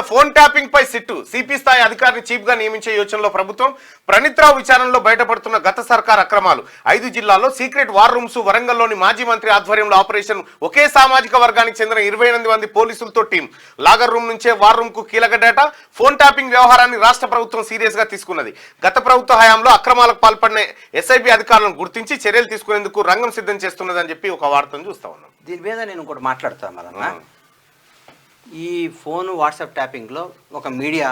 Phone tapping పై sit CP స్థాయి అధికారిని chief గా నియమించే యోచనలో ప్రభుత్వం. ప్రణీత్ రావు విచారణలో బయటపడుతున్న గత సర్కార్ అక్రమాలు. 5 జిల్లాల్లో సీక్రెట్ వార్ రూమ్స్. వరంగల్లోని మాజీ మంత్రి ఆధ్వర్యంలో ఆపరేషన్. ఒకే సామాజిక వర్గానికి చెందిన 28 మంది పోలీసులతో టీం. లాగర్ రూమ్ నుంచే వార్ రూమ్ కు కీలక డేటా. ఫోన్ ట్యాపింగ్ వ్యవహారాన్ని రాష్ట్ర ప్రభుత్వం సీరియస్ గా తీసుకున్నది. గత ప్రభుత్వ హయాంలో అక్రమాలకు పాల్పడిన ఎస్ఐబి అధికారులను గుర్తించి చర్యలు తీసుకునేందుకు రంగం సిద్ధం చేస్తున్నదని చెప్పి ఒక వార్తను చూస్తా ఉన్నాం. దీని మీద నేను ఇంకోటి మాట్లాడతాను మరన్నా. ఈ ఫోన్ వాట్సాప్ ట్యాపింగ్లో ఒక మీడియా,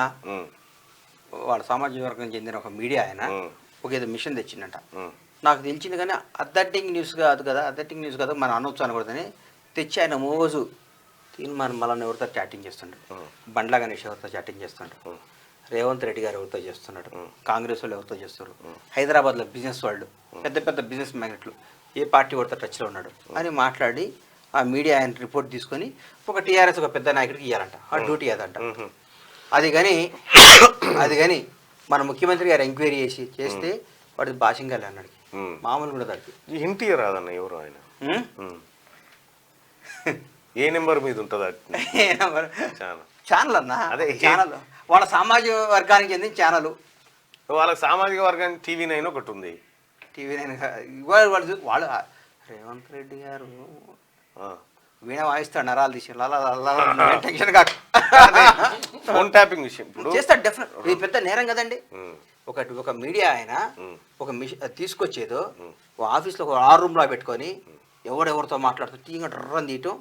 వాళ్ళ సామాజిక వర్గం చెందిన ఒక మీడియా ఆయన ఒక ఏదో మిషన్ తెచ్చిందంట. నాకు తెలిసింది కానీ అథెంటిక్ న్యూస్ కాదు కదా మనం అనొచ్చు అనకూడదని తెచ్చి ఆయన మోజు తీర్మానం మళ్ళీ ఎవరితో చాటింగ్ చేస్తుంటాడు. బండ్ల గణేష్ ఎవరితో చాటింగ్ చేస్తుంటాడు. రేవంత్ రెడ్డి గారు ఎవరితో చేస్తున్నాడు. కాంగ్రెస్ వాళ్ళు ఎవరితో చేస్తారు. హైదరాబాద్లో బిజినెస్ వాళ్ళు, పెద్ద పెద్ద బిజినెస్ మ్యాగ్నెట్లు, ఏ పార్టీ ఎవరితో టచ్లో ఉన్నాడు అని మాట్లాడి ఆ మీడియా ఆయన రిపోర్ట్ తీసుకొని ఒక టీఆర్ఎస్ ఒక పెద్ద నాయకుడికి ఇవ్వాలంట. ఆ డ్యూటీ అదంట. అది కానీ మన ముఖ్యమంత్రి గారు ఎంక్వైరీ చేస్తే వాడు భాషంగాలే అన్నాడు. మామూలు కూడా దానికి ఇంటి రాదన్న ఎవరు ఆయన ఏ నెంబర్ మీద ఉంటుంది ఛానల్ అన్న. అదే ఛానల్ వాళ్ళ సామాజిక వర్గానికి చెందిన ఛానల్. వాళ్ళకి సామాజిక వర్గానికి TV9 ఒకటి ఉంది. TV9 వాళ్ళు రేవంత్ రెడ్డి గారు వీణ వాయిస్తాడు నరాలు తీసి టెన్షన్ కాక ఫోన్ ట్యాపింగ్ విషయం చేస్తాడు. డెఫినెట్ ఇది పెద్ద నేరం కదండి. ఒక మీడియా ఆయన ఒక తీసుకొచ్చేదో ఆఫీస్లో ఒక 6 రూమ్లో పెట్టుకొని ఎవరెవరితో మాట్లాడుతూ టీగా డ్రని తీయటం,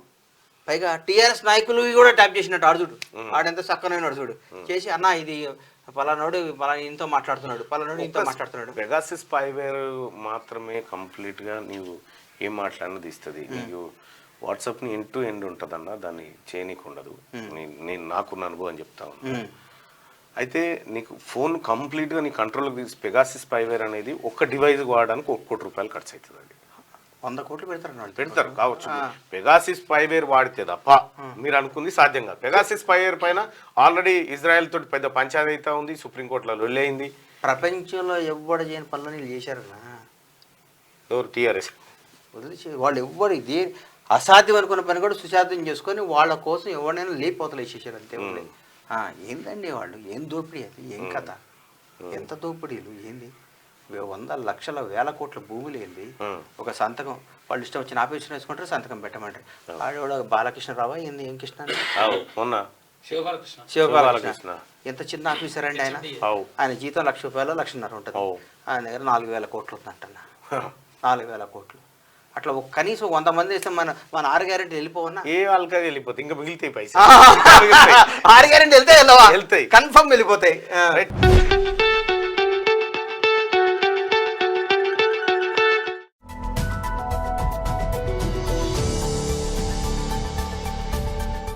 పైగా టీఆర్ఎస్ నాయకులు కూడా ట్యాప్ చేసినట్టు ఆడుచుడు. ఆడెంత చక్కనైన అడుచుడు చేసి అన్న ఇది పలానాడు పలానా ఇంతో మాట్లాడుతున్నాడు, పలానాడు ఇంతో మాట్లాడుతున్నాడు. పెగాసిస్ స్పైవేర్ మాత్రమే కంప్లీట్ గా నీవు ఏం మాట్లాడినది ఇస్తుంది. నీకు వాట్సాప్ని ఎండ్ టు ఎండ్ ఉంటుందన్న, దాన్ని చేయనీకు ఉండదు. నేను నాకున్న అనుభవం చెప్తా ఉన్నాను. అయితే నీకు ఫోన్ కంప్లీట్గా నీ కంట్రోల్కి తీసి పెగాసిస్ స్పైవేర్ అనేది ఒక్క డివైస్ వాడడానికి ₹1 కోటి ఖర్చు అవుతుందండి. 100 కోట్లు పెడతారు కావచ్చు. పెగాసిస్ స్పైవేర్ వాడితే తప్ప మీరు అనుకుంది సాధ్యం కాదు. పెగాసిస్ స్పైవేర్ పైన ఆల్రెడీ ఇజ్రాయెల్ తోటి పెద్ద పంచాయతీ అయితే ఉంది. సుప్రీంకోర్టులో లొల్లయింది. ప్రపంచంలో ఎవరు చేయని పనులు వీళ్ళు చేశారు. ఎవరు? టీఆర్ఎస్ వదిలేసి వాళ్ళు ఎవ్వరు అసాధ్యం అనుకున్న పని కూడా సుసాధ్యం చేసుకొని వాళ్ళ కోసం ఎవరినైనా లేపోతలు వేసేసారు అంతే. ఏందండి వాళ్ళు ఏం దోపిడీ, అది ఏం కథ, ఎంత దోపిడీలు ఏంది, 100 లక్షల వేల కోట్ల భూములు ఏంది. ఒక సంతకం వాళ్ళు ఇష్టం వచ్చిన ఆఫీసులో వేసుకుంటారు, సంతకం పెట్టమంటారు. ఆడ బాలకృష్ణరావు ఏంది, ఏం కృష్ణ శివబాలకృష్ణ ఎంత చిన్న ఆఫీసర్ అండి ఆయన. ఆయన జీతం ₹1,00,000 1,50,000 ఉంటుంది. ఆయన దగ్గర 4,000 కోట్లు ఉందంటన్న. 4,000 కోట్లు అట్లా కనీసం 100 మంది వేస్తే మన 6 గ్యారెంటీ వెళ్ళిపోవన్నా. ఏ వాళ్ళకి వెళ్ళిపోతాయి, ఇంకా మిగిలితాయి పైసలు. 6 గ్యారెంటీ వెళ్తాయి, కన్ఫర్మ్ వెళ్ళిపోతాయి.